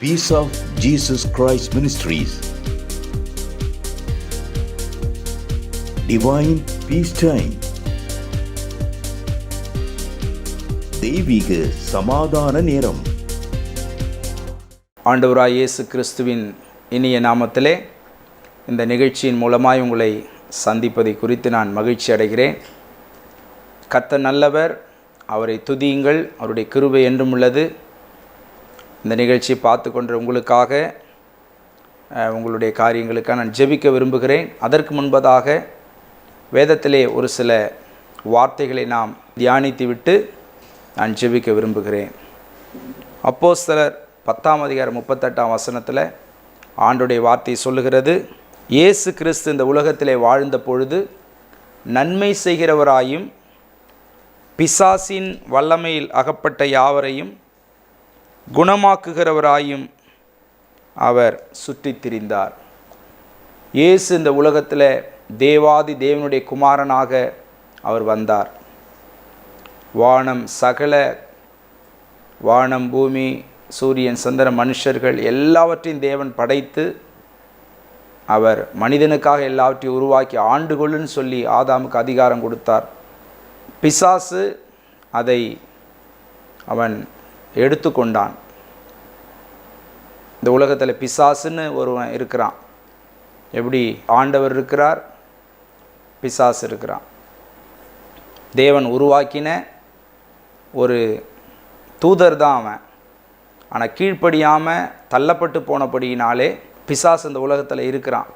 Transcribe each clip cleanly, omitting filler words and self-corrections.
Peace of Jesus Christ Ministries, Divine Peace Time, தெய்வீக சமாதான நேரம். ஆண்டவராய் இயேசு கிறிஸ்துவின் இனிய நாமத்திலே இந்த நிகழ்ச்சியின் மூலமாய் உங்களை சந்திப்பதை குறித்து நான் மகிழ்ச்சி அடைகிறேன். கர்த்தர் நல்லவர், அவரை துதியுங்கள், அவருடைய கிருபை என்றும் உள்ளது. இந்த நிகழ்ச்சியை பார்த்து கொண்டு உங்களுக்காக உங்களுடைய காரியங்களுக்காக நான் ஜெபிக்க விரும்புகிறேன். அதற்கு முன்பதாக வேதத்திலே ஒரு சில வார்த்தைகளை நாம் தியானித்து விட்டு நான் ஜெபிக்க விரும்புகிறேன். அப்போஸ்தலர் 10:38 ஆண்டுடைய வார்த்தை சொல்லுகிறது, இயேசு கிறிஸ்து இந்த உலகத்திலே வாழ்ந்த பொழுது நன்மை செய்கிறவராயும் பிசாசின் வல்லமையில் அகப்பட்ட யாவரையும் குணமாக்குகிறவராயும் அவர் சுற்றித் திரிந்தார். இயேசு இந்த உலகத்தில் தேவாதி தேவனுடைய குமாரனாக அவர் வந்தார். வானம் பூமி சூரியன் சந்திரன் மனுஷர்கள் எல்லாவற்றையும் தேவன் படைத்து அவர் மனிதனுக்காக எல்லாவற்றையும் உருவாக்கி ஆண்டுகொள்ளுன்னு சொல்லி ஆதாமுக்கு அதிகாரம் கொடுத்தார். பிசாசு அதை அவன் எடுத்துக்கொண்டான். இந்த உலகத்தில் பிசாசுன்னு ஒருவன் இருக்கிறான். எப்படி ஆண்டவர் இருக்கிறார், பிசாசு இருக்கிறான். தேவன் உருவாக்கின ஒரு தூதர் தான் அவன். ஆனால் கீழ்ப்படியாமல் தள்ளப்பட்டு போனபடியினாலே பிசாசு இந்த உலகத்தில் இருக்கிறான்.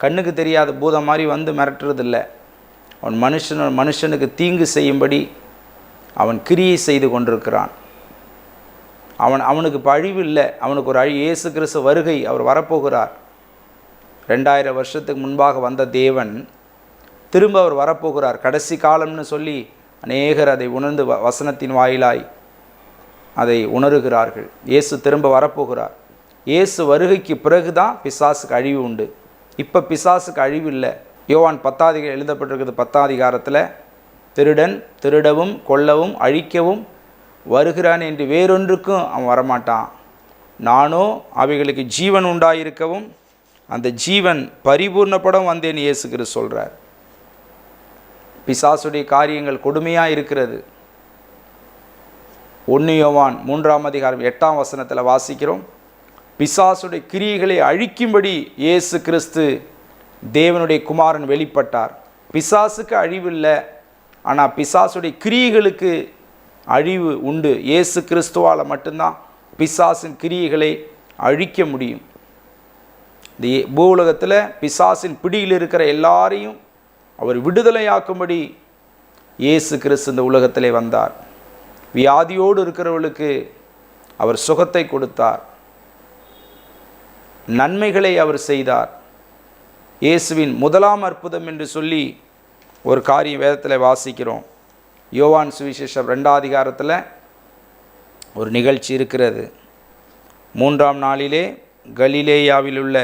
கண்ணுக்கு தெரியாத பூதம் மாதிரி வந்து மிரட்டுறதில்லை. அவன் மனுஷனுக்கு தீங்கு செய்யும்படி அவன் கிரியை செய்து கொண்டிருக்கிறான். அவனுக்கு இப்போ அழிவு இல்லை. அவனுக்கு ஒரு இயேசு கிறிஸ்து வருகை, அவர் வரப்போகிறார். 2000 வருஷத்துக்கு முன்பாக வந்த தேவன் திரும்ப அவர் வரப்போகிறார். கடைசி காலம்னு சொல்லி அநேகர் அதை உணர்ந்து வசனத்தின் வாயிலாய் அதை உணர்கிறார்கள். இயேசு திரும்ப வரப்போகிறார். இயேசு வருகைக்கு பிறகு தான் பிசாசுக்கு அழிவு உண்டு. இப்போ பிசாசுக்கு அழிவு இல்லை. யோவான் 10 எழுதப்பட்டிருக்கிறது. 10 திருடன் திருடவும் கொல்லவும் அழிக்கவும் வருகிறான் என்று வேறொன்றுக்கும் அவன் வரமாட்டான். நானோ அவைகளுக்கு ஜீவன் உண்டாயிருக்கவும் அந்த ஜீவன் பரிபூர்ணப்படம் வந்தேன்னு இயேசு கிறிஸ்து சொல்கிறார். பிசாசுடைய காரியங்கள் கொடுமையாக இருக்கிறது. 1 யோவான் 3:8 வாசிக்கிறோம், பிசாசுடைய கிரியைகளை அழிக்கும்படி இயேசு கிறிஸ்து தேவனுடைய குமாரன் வெளிப்பட்டார். பிசாசுக்கு அழிவில்லை, ஆனால் பிசாசுடைய கிரியைகளுக்கு அழிவு உண்டு. இயேசு கிறிஸ்துவால் மட்டும்தான் பிசாசின் கிரியைகளை அழிக்க முடியும். இந்த பூவுலகத்தில் பிசாசின் பிடியில் இருக்கிற எல்லாரையும் அவர் விடுதலையாக்கும்படி இயேசு கிறிஸ்து இந்த உலகத்திலே வந்தார். வியாதியோடு இருக்கிறவர்களுக்கு அவர் சுகத்தை கொடுத்தார். நன்மைகளை அவர் செய்தார். இயேசுவின் முதலாம் அற்புதம் என்று சொல்லி ஒரு காரியம் வேதத்தில் வாசிக்கிறோம். யோவான் சுவிசேஷம் 2 ஒரு நிகழ்ச்சி இருக்கிறது. 3ஆம் நாளிலே கலிலேயாவில் உள்ள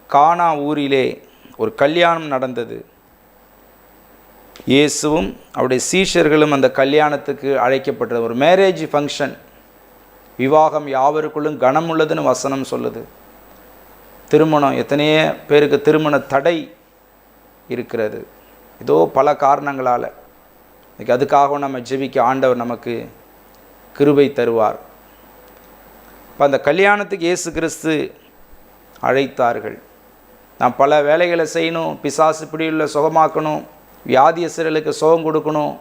கானா ஊரிலே ஒரு கல்யாணம் நடந்தது. இயேசுவும் அவருடைய சீஷர்களும் அந்த கல்யாணத்துக்கு அழைக்கப்பட்டது. ஒரு மேரேஜ் ஃபங்க்ஷன். விவாகம் யாவருக்குள்ளும் கனம் உள்ளதுன்னு வசனம் சொல்லுது. திருமணம், எத்தனையோ பேருக்கு திருமண தடை இருக்கிறது. ஏதோ பல காரணங்களால். அதுக்காக நம்ம ஜெபிக்க ஆண்டவர் நமக்கு கிருபை தருவார். இப்போ அந்த கல்யாணத்துக்கு இயேசு கிறிஸ்து அழைத்தார்கள். நாம் பல வேலைகளை செய்யணும், பிசாசு பிடியுள்ள சுகமாக்கணும், வியாதியஸ்தர்களுக்கு சுகம் கொடுக்கணும்,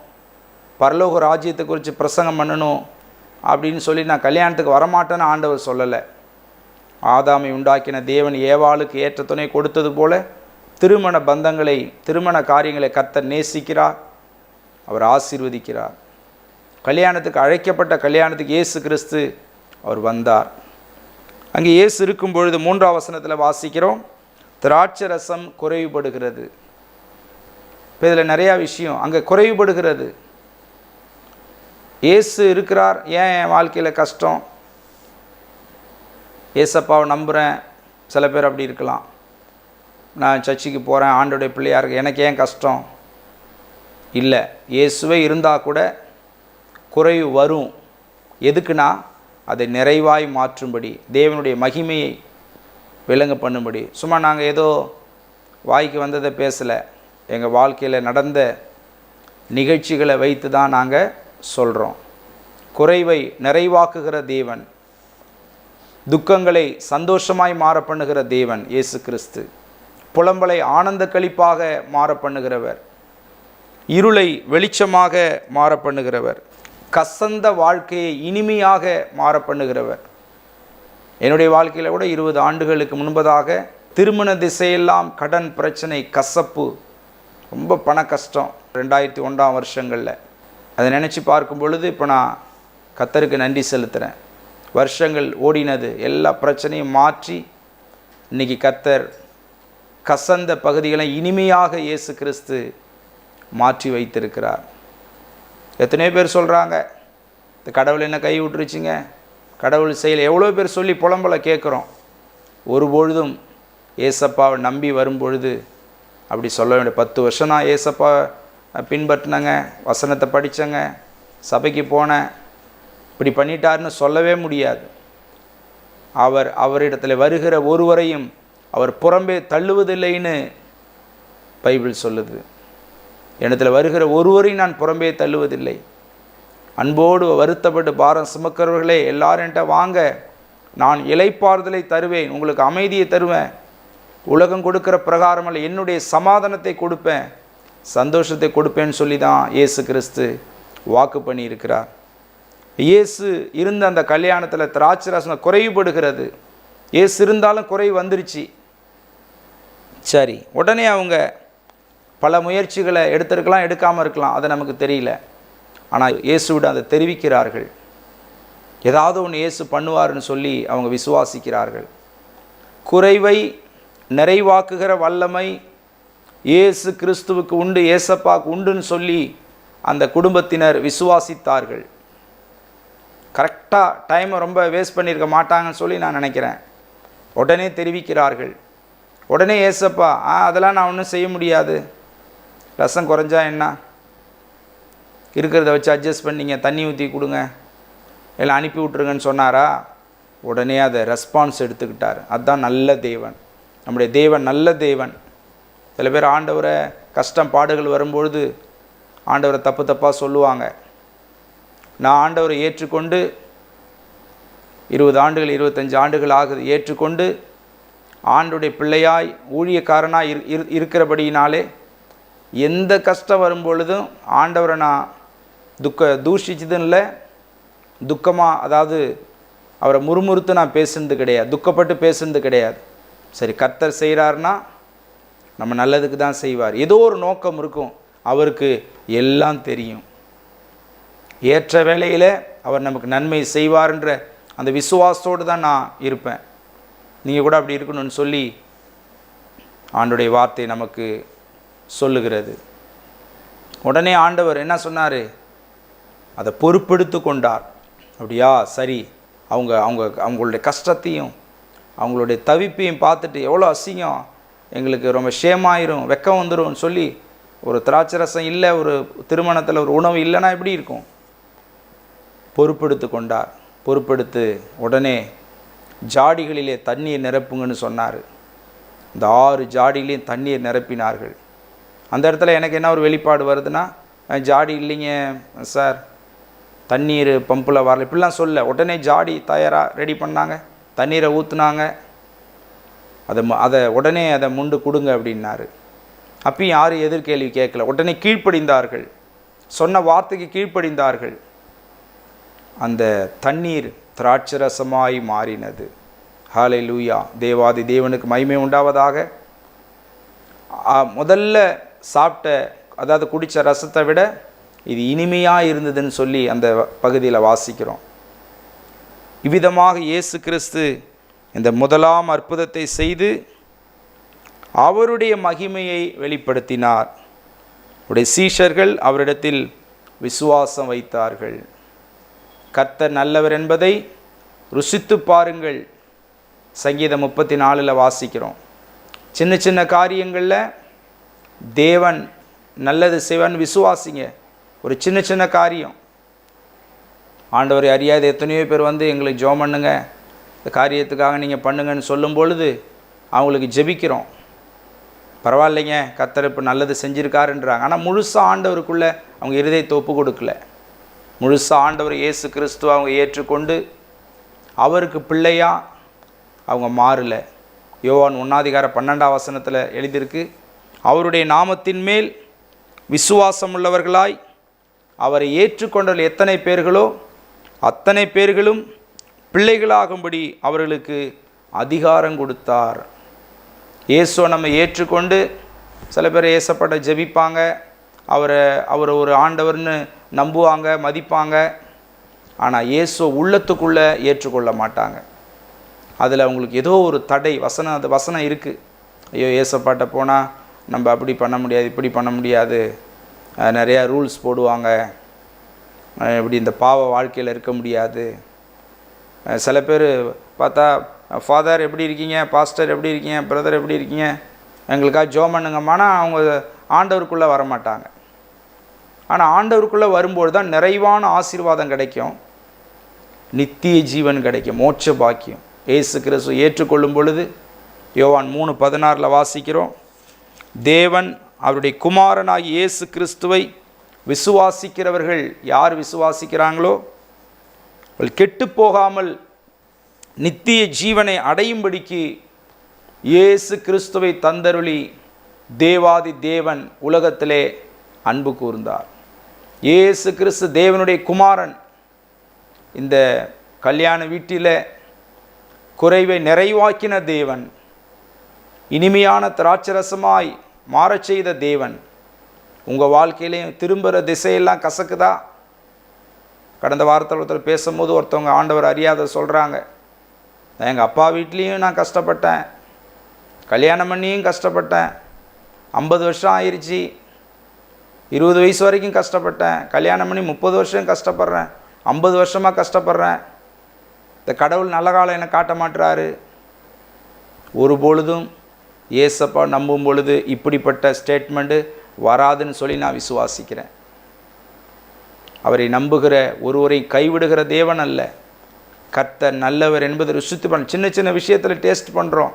பரலோக ராஜ்யத்தை குறித்து பிரசங்கம் பண்ணணும் அப்படின்னு சொல்லி நான் கல்யாணத்துக்கு வரமாட்டேன்னு ஆண்டவர் சொல்லலை. ஆதாமை உண்டாக்கின தேவன் ஏவாளுக்கு ஏற்ற துணை கொடுத்தது போல திருமண பந்தங்களை, திருமண காரியங்களை கர்த்தர் நேசிக்கிறார், அவர் ஆசீர்வதிக்கிறார். கல்யாணத்துக்கு அழைக்கப்பட்ட கல்யாணத்துக்கு இயேசு கிறிஸ்து அவர் வந்தார். அங்கே இயேசு இருக்கும் பொழுது 3 வாசிக்கிறோம், திராட்சை ரசம் குறைவுபடுகிறது. இப்போ இதில் நிறையா விஷயம் அங்கே குறைவுபடுகிறது. இயேசு இருக்கிறார், ஏன் என் வாழ்க்கையில் கஷ்டம்? ஏசப்பாவை நம்புகிறேன். சில பேர் அப்படி இருக்கலாம். நான் சர்ச்சுக்கு போகிறேன், ஆண்டோடைய பிள்ளையாக இருக்கு, எனக்கு ஏன் கஷ்டம்? இல்லை, இயேசுவே இருந்தால் கூட குறைவு வரும். எதுக்குன்னா அதை நிறைவாய் மாற்றும்படி, தேவனுடைய மகிமையை விளங்க பண்ணும்படி. சும்மா நாங்கள் ஏதோ வாய்க்கு வந்ததை பேசலை, எங்கள் வாழ்க்கையில் நடந்த நிகழ்ச்சிகளை வைத்து தான் நாங்கள் சொல்கிறோம். குறைவை நிறைவாக்குகிற தேவன், துக்கங்களை சந்தோஷமாய் மாற பண்ணுகிற தேவன் இயேசு கிறிஸ்து. புலம்பலை ஆனந்த களிப்பாக மாற பண்ணுகிறவர், இருளை வெளிச்சமாக மாற பண்ணுகிறவர், கசந்த வாழ்க்கையை இனிமையாக மாற பண்ணுகிறவர். என்னுடைய வாழ்க்கையில் கூட 20 ஆண்டுகளுக்கு முன்பதாக திருமண திசையெல்லாம் கடன் பிரச்சனை, கசப்பு, ரொம்ப பண கஷ்டம் 2001 வருஷங்களில். அதை நினச்சி பார்க்கும் பொழுது இப்போ நான் கர்த்தருக்கு நன்றி செலுத்துகிறேன். வருஷங்கள் ஓடினது, எல்லா பிரச்சனையும் மாற்றி இன்றைக்கி கர்த்தர் கசந்த பகுதிகளை இனிமையாக இயேசு கிறிஸ்து மாற்றி வைத்திருக்கிறார். எத்தனையோ பேர் சொல்கிறாங்க, இந்த கடவுள் என்ன கை விட்டுருச்சுங்க, கடவுள் செயல். எவ்வளோ பேர் சொல்லி புலம்பலை கேட்குறோம். ஒருபொழுதும் ஏசப்பாவை நம்பி வரும்பொழுது அப்படி சொல்ல வேண்டிய. 10 வருஷம் நான் ஏசப்பா பின்பற்றினங்க, வசனத்தை படித்தங்க, சபைக்கு போனேன், இப்படி பண்ணிட்டாருன்னு சொல்லவே முடியாது. அவரிடத்தில் வருகிற ஒருவரையும் அவர் புறம்பே தள்ளுவதில்லைன்னு பைபிள் சொல்லுது. இடத்துல வருகிற ஒருவரையும் நான் புறம்பே தள்ளுவதில்லை. அன்போடு வருத்தப்பட்டு பாரம் சுமக்கிறவர்களே எல்லாரும் என்கிட்ட வாங்க, நான் இளைப்பாறுதலை தருவேன், உங்களுக்கு அமைதியை தருவேன், உலகம் கொடுக்கிற பிரகாரமல்ல, என்னுடைய சமாதானத்தை கொடுப்பேன், சந்தோஷத்தை கொடுப்பேன்னு சொல்லி தான் இயேசு கிறிஸ்து வாக்கு பண்ணியிருக்கிறார். இயேசு இருந்த அந்த கல்யாணத்தில் திராட்சரசம் குறைவுபடுகிறது. இயேசு இருந்தாலும் குறை வந்துருச்சு. சரி, உடனே அவங்க பல முயற்சிகளை எடுத்திருக்கலாம், எடுக்காமல் இருக்கலாம், அது நமக்கு தெரியல. ஆனால் இயேசுவிட அதை தெரிவிக்கிறார்கள். ஏதாவது ஒன்று இயேசு பண்ணுவார்னு சொல்லி அவங்க விசுவாசிக்கிறார்கள். குறைவை நிறைவாக்குகிற வல்லமை இயேசு கிறிஸ்துவுக்கு உண்டு, ஏசப்பாவுக்கு உண்டுன்னு சொல்லி அந்த குடும்பத்தினர் விசுவாசித்தார்கள். கரெக்டாக டைமை ரொம்ப வேஸ்ட் பண்ணியிருக்க மாட்டாங்கன்னு சொல்லி நான் நினைக்கிறேன். உடனே தெரிவிக்கிறார்கள். உடனே ஏசப்பா, அதெல்லாம் நான் ஒன்றும் செய்ய முடியாது, ரசம் குறைஞ்சா என்ன, இருக்கிறத வச்சு அட்ஜஸ்ட் பண்ணிங்க, தண்ணி ஊற்றி கொடுங்க, எல்லாம் அனுப்பி விட்ருங்கன்னு சொன்னாரா? உடனே அதை ரெஸ்பான்ஸ் எடுத்துக்கிட்டார். அதுதான் நல்ல தேவன். நம்முடைய தேவன் நல்ல தேவன். சில பேர் ஆண்டவரை கஷ்டம் பாடுகள் வரும்பொழுது ஆண்டவரை தப்பு தப்பாக சொல்லுவாங்க. நான் ஆண்டவரை ஏற்றுக்கொண்டு 20 ஆண்டுகள் 25 ஆண்டுகள் ஆகுது, ஏற்றுக்கொண்டு ஆண்டுடைய பிள்ளையாய் ஊழியக்காரனாக இருக்கிறபடியினாலே எந்த கஷ்டம் வரும்பொழுதும் ஆண்டவரை நான் தூஷிச்சதுன்னு இல்லை, துக்கமாக, அதாவது அவரை முறுமுறுத்து நான் பேசுனது கிடையாது, துக்கப்பட்டு பேசுனது கிடையாது. சரி, கர்த்தர் செய்கிறாருன்னா நம்ம நல்லதுக்கு தான் செய்வார். ஏதோ ஒரு நோக்கம் இருக்கும், அவருக்கு எல்லாம் தெரியும். ஏற்ற வேளையில் அவர் நமக்கு நன்மை செய்வார்ன்ற அந்த விசுவாசத்தோடு தான் நான் இருப்பேன். நீங்கள் கூட அப்படி இருக்கணும்னு சொல்லி ஆண்டவருடைய வார்த்தை நமக்கு சொல்லுகிறது. உடனே ஆண்டவர் என்ன சொன்னார்? அதை பொறுப்பெடுத்து கொண்டார். அப்படியா, சரி, அவங்களுடைய கஷ்டத்தையும் அவங்களுடைய தவிப்பையும் பார்த்துட்டு எவ்வளோ அசிங்கம், எங்களுக்கு ரொம்ப ஷேமாயிரும், வெக்கம் வந்துடும் சொல்லி, ஒரு திராட்சரசம் இல்லை, ஒரு திருமணத்தில் ஒரு உணவு இல்லைன்னா எப்படி இருக்கும்? பொறுப்பெடுத்து கொண்டார். பொறுப்பெடுத்து உடனே ஜாடிகளிலே தண்ணீர் நிரப்புங்கன்னு சொன்னார். இந்த 6 ஜாடியிலையும் தண்ணீர் நிரப்பினார்கள். அந்த இடத்துல எனக்கு என்ன ஒரு வெளிப்பாடு வருதுன்னா, ஜாடி இல்லைங்க சார், தண்ணீர் பம்பில் வரல, இப்படிலாம் சொல்ல. உடனே ஜாடி தயாராக ரெடி பண்ணாங்க, தண்ணீரை ஊற்றுனாங்க, அதை உடனே அதை முண்டு கொடுங்க அப்படின்னாரு. அப்பயும் யாரும் எதிர்கேள்வி கேட்கல. உடனே கீழ்ப்படிந்தார்கள், சொன்ன வார்த்தைக்கு கீழ்ப்படிந்தார்கள். அந்த தண்ணீர் திராட்சரசமாய் மாறினது. ஹல்லேலூயா, தேவாதி தேவனுக்கு மகிமை உண்டாவதாக. முதல்ல சாப்பிட்ட, அதாவது குடித்த ரசத்தை விட இது இனிமையாக இருந்ததுன்னு சொல்லி அந்த பகுதியில் வாசிக்கிறோம். இவ்விதமாக இயேசு கிறிஸ்து இந்த முதலாம் அற்புதத்தை செய்து அவருடைய மகிமையை வெளிப்படுத்தினார். அவருடைய சீஷர்கள் அவரிடத்தில் விசுவாசம் வைத்தார்கள். கர்த்தர் நல்லவர் என்பதை ருசித்து பாருங்கள், சங்கீதம் 34 வாசிக்கிறோம். சின்ன சின்ன காரியங்களில் தேவன் நல்லது செய்வான்னு விசுவாசிங்க. ஒரு சின்ன சின்ன காரியம், ஆண்டவரை அறியாத எத்தனையோ பேர் வந்து எங்களுக்கு ஜெபம் பண்ணுங்க, இந்த காரியத்துக்காக நீங்கள் பண்ணுங்கன்னு சொல்லும் பொழுது அவங்களுக்கு ஜெபிக்கிறோம். பரவாயில்லைங்க, கர்த்தர் இப்போ நல்லது செஞ்சுருக்காருன்றாங்க. ஆனால் முழுசாக ஆண்டவருக்குள்ளே அவங்க இருதயத்தை ஒப்பு கொடுக்கல. முழுசாக ஆண்டவர் இயேசு கிறிஸ்துவை அவங்க ஏற்றுக்கொண்டு அவருக்கு பிள்ளையாக அவங்க மாறலை. யோவான் 1:12 எழுதியிருக்கு, அவருடைய நாமத்தின் மேல் விசுவாசம் உள்ளவர்களாய் அவரை ஏற்றுக்கொண்டவர்கள் எத்தனை பேர்களோ அத்தனை பேர்களும் பிள்ளைகளாகும்படி அவர்களுக்கு அதிகாரம் கொடுத்தார். இயேசுவை நம்ம ஏற்றுக்கொண்டு சில பேர் ஏசப்பட்ட ஜெபிப்பாங்க, அவரை ஒரு ஆண்டவர்னு நம்புவாங்க, மதிப்பாங்க. ஆனால் இயேசுவை உள்ளத்துக்குள்ளே ஏற்றுக்கொள்ள மாட்டாங்க. அதில் அவங்களுக்கு ஏதோ ஒரு தடை அந்த வசனம் இருக்குது. ஐயோ, ஏசப்பாட்ட போனால் நம்ம அப்படி பண்ண முடியாது, இப்படி பண்ண முடியாது, நிறையா ரூல்ஸ் போடுவாங்க, இப்படி இந்த பாவ வாழ்க்கையில் இருக்க முடியாது. சில பேர் பார்த்தா, ஃபாதர் எப்படி இருக்கீங்க, பாஸ்டர் எப்படி இருக்கீங்க, பிரதர் எப்படி இருக்கீங்க, எங்களுக்காக ஜெபம் பண்ணுங்கம்மானா அவங்க ஆண்டவருக்குள்ளே வரமாட்டாங்க. ஆனால் ஆண்டவருக்குள்ளே வரும்போது தான் நிறைவான ஆசீர்வாதம் கிடைக்கும், நித்திய ஜீவன் கிடைக்கும், மோட்ச பாக்கியம். இயேசு கிறிஸ்து ஏற்றுக்கொள்ளும் பொழுது யோவான் 3:16 வாசிக்கிறோம், தேவன் அவருடைய குமாரனாகி இயேசு கிறிஸ்துவை விசுவாசிக்கிறவர்கள் யார் விசுவாசிக்கிறாங்களோ அவர்கள் கெட்டு போகாமல் நித்திய ஜீவனை அடையும்படிக்கு இயேசு கிறிஸ்துவை தந்தருளி தேவாதி தேவன் உலகத்திலே அன்பு கூர்ந்தார். இயேசு கிறிஸ்து தேவனுடைய குமாரன். இந்த கல்யாண வீட்டில் குறைவை நிறைவாக்கின தேவன், இனிமையான திராட்சரசமாய் மாறச் செய்த தேவன். உங்கள் வாழ்க்கையிலையும் திரும்புகிற திசையெல்லாம் கசக்குதா? கடந்த வாரத்தில் ஒருத்தர் பேசும்போது ஒருத்தவங்க ஆண்டவர் அறியாத சொல்கிறாங்க, எங்கள் அப்பா வீட்லேயும் நான் கஷ்டப்பட்டேன், கல்யாணம் பண்ணியும் கஷ்டப்பட்டேன், 50 வருஷம் ஆயிடுச்சு, 20 வயசு வரைக்கும் கஷ்டப்பட்டேன், கல்யாணம் பண்ணி 30 வருஷம் கஷ்டப்படுறேன், 50 வருஷமாக கஷ்டப்படுறேன், இந்த கடவுள் நல்ல காலம் என்னை காட்ட மாட்டுறாரு. ஒரு பொழுதும் ஏசப்பா நம்பும் பொழுது இப்படிப்பட்ட ஸ்டேட்மெண்ட்டு வராதுன்னு சொல்லி நான் விசுவாசிக்கிறேன். அவரை நம்புகிற ஒருவரை கைவிடுகிற தேவன் அல்ல. கர்த்தர் நல்லவர் என்பதை ருசித்து பண்ண சின்ன சின்ன விஷயத்தில் டேஸ்ட் பண்ணுறோம்.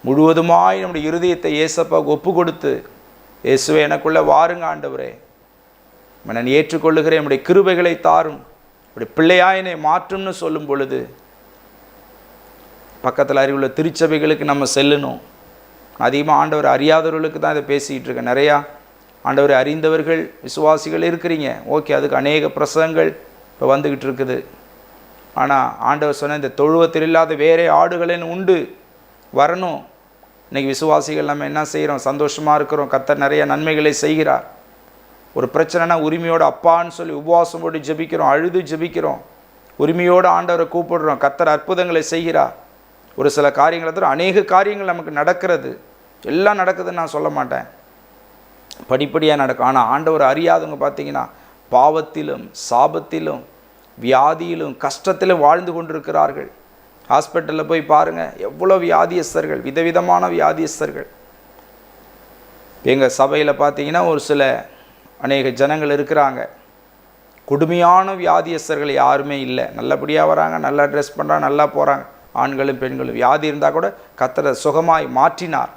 முழுவதுமாய் நம்முடைய இருதயத்தை ஏசப்பாவுக்கு ஒப்பு கொடுத்து, இயேசுவே எனக்குள்ளே வாருங்க ஆண்டவரே, நான் ஏற்றுக்கொள்ளுகிறேன், நம்முடைய கிருபைகளை தாரும், அப்படி பிள்ளையாய் என்னை மாற்றும்னு சொல்லும் பொழுது பக்கத்தில் அறிவுள்ள திருச்சபைகளுக்கு நம்ம செல்லணும். அதிகமாக ஆண்டவர் அறியாதவர்களுக்கு தான் இதை பேசிக்கிட்டு இருக்கேன். நிறையா ஆண்டவரை அறிந்தவர்கள் விசுவாசிகள் இருக்கிறீங்க, ஓகே, அதுக்கு அநேக பிரசங்கங்கள் இப்போ வந்துக்கிட்டு இருக்குது. ஆனால் ஆண்டவர் சொன்ன இந்த தொழுவத்தில் இல்லாத வேறே ஆடுகளேன்னு உண்டு வரணும். இன்றைக்கி விசுவாசிகள் நம்ம என்ன செய்கிறோம்? சந்தோஷமாக இருக்கிறோம், கர்த்தர் நிறைய நன்மைகளை செய்கிறார். ஒரு பிரச்சனைனா உரிமையோடு அப்பான்னு சொல்லி உபவாசம் போட்டு ஜெபிக்கிறோம், அழுது ஜெபிக்கிறோம், உரிமையோடு ஆண்டவரை கூப்பிடுறோம், கர்த்தர் அற்புதங்களை செய்கிறார். ஒரு சில காரியங்களை தவிர அநேக காரியங்கள் நமக்கு நடக்கிறது. எல்லாம் நடக்குதுன்னு நான் சொல்ல மாட்டேன், படிப்படியாக நடக்கும். ஆனால் ஆண்டவர் அறியாதவங்க பார்த்தீங்கன்னா பாவத்திலும் சாபத்திலும் வியாதியிலும் கஷ்டத்திலும் வாழ்ந்து கொண்டிருக்கிறார்கள். ஹாஸ்பிட்டலில் போய் பாருங்கள், எவ்வளோ வியாதியஸ்தர்கள், விதவிதமான வியாதியஸ்தர்கள். எங்கள் சபையில் பார்த்தீங்கன்னா ஒரு சில அநேக ஜனங்கள் இருக்கிறாங்க, கொடுமையான வியாதியஸ்தர்கள் யாருமே இல்லை. நல்லபடியாக வராங்க, நல்லா ட்ரெஸ் பண்ணுறாங்க, நல்லா போகிறாங்க, ஆண்களும் பெண்களும். வியாதி இருந்தால் கூட கர்த்தர் சுகமாய் மாற்றினார்.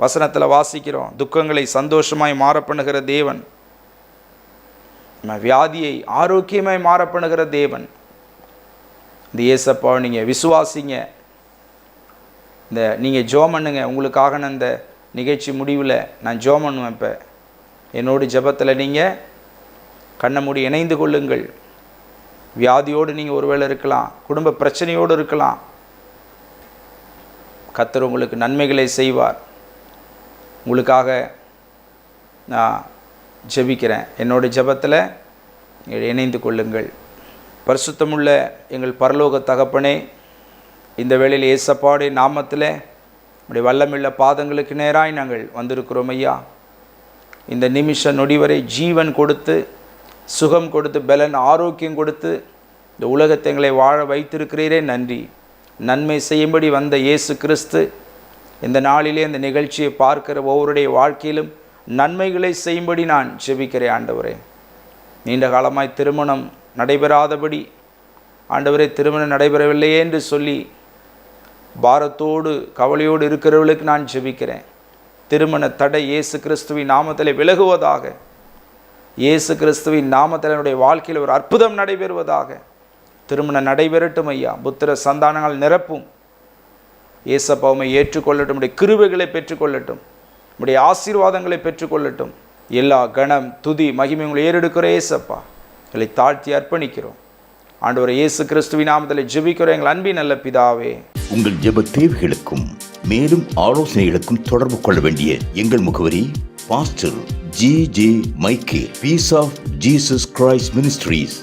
வசனத்தில் வாசிக்கிறோம், துக்கங்களை சந்தோஷமாய் மாற பண்ணுகிற தேவன், வியாதியை ஆரோக்கியமாய் மாற பண்ணுகிற தேவன். இந்த இயேசப்பா நீங்கள் விசுவாசிங்க, இந்த நீங்கள் ஜெபம் பண்ணுங்க. உங்களுக்காக நான் இந்த நிகழ்ச்சி முடிவில் நான் ஜெபம் பண்ணுவேன். இப்போ என்னோட ஜெபத்தில் நீங்கள் கண்ணை மூடி இணைந்து கொள்ளுங்கள். வியாதியோடு நீங்கள் ஒருவேளை இருக்கலாம், குடும்ப பிரச்சனையோடு இருக்கலாம், கர்த்தர் உங்களுக்கு நன்மைகளை செய்வார். உங்களுக்காக நான் ஜெபிக்கிறேன். என்னோட ஜெபத்தில் இணைந்து கொள்ளுங்கள். பரிசுத்தமுள்ள எங்கள் பரலோக தகப்பனே, இந்த வேளையில் இயேசப்பாவுடைய நாமத்தில் நம்முடைய வல்லமுள்ள பாதங்களுக்கு நேராய் நாங்கள் வந்திருக்கிறோம் ஐயா. இந்த நிமிஷ நொடி வரை ஜீவன் கொடுத்து, சுகம் கொடுத்து, பலன் ஆரோக்கியம் கொடுத்து இந்த உலகத்தை எங்களை வாழ வைத்திருக்கிறீரே, நன்றி. நன்மை செய்யும்படி வந்த இயேசு கிறிஸ்து இந்த நாளிலே இந்த நிகழ்ச்சியை பார்க்கிற ஒவ்வொருடைய வாழ்க்கையிலும் நன்மைகளை செய்யும்படி நான் ஜெபிக்கிறேன் ஆண்டவரே. நீண்ட காலமாய் திருமணம் நடைபெறாதபடி ஆண்டவரே திருமணம் நடைபெறவில்லையே என்று சொல்லி பாரத்தோடு கவலையோடு இருக்கிறவர்களுக்கு நான் ஜெபிக்கிறேன். திருமண தடை இயேசு கிறிஸ்துவின் நாமத்தில் விலகுவதாக. இயேசு கிறிஸ்துவின் நாமத்தில் என்னுடைய வாழ்க்கையில் ஒரு அற்புதம் நடைபெறுவதாக. திருமணம் நடைபெறட்டும் ஐயா. புத்திர சந்தானங்கள் நிரப்பும். இயேசப்பாவை ஏற்றுக்கொள்ளட்டும். உடைய கிருபைகளை பெற்றுக்கொள்ளட்டும். உடைய ஆசீர்வாதங்களை பெற்றுக்கொள்ளட்டும். எல்லா கணம் துதி மகிமை உங்களை ஏறெடுக்கிற இயேசப்பா எங்களை தாழ்த்தி அர்ப்பணிக்கிறோம். ஆண்டவரே இயேசு கிறிஸ்துவின் நாமத்தில் ஜெபிக்கிறோம் எங்கள் அன்பின் நல்ல பிதாவே. உங்கள் ஜெப தேவைகளுக்கும் மேலும் ஆலோசனைகளுக்கும் தொடர்பு கொள்ள வேண்டிய எங்கள் முகவரி பாஸ்டர் G.J. மைக்கே, peace of Jesus Christ ministries,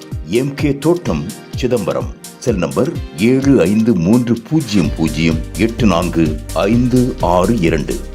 MK தோட்டம், சிதம்பரம். Cell number 7530084562.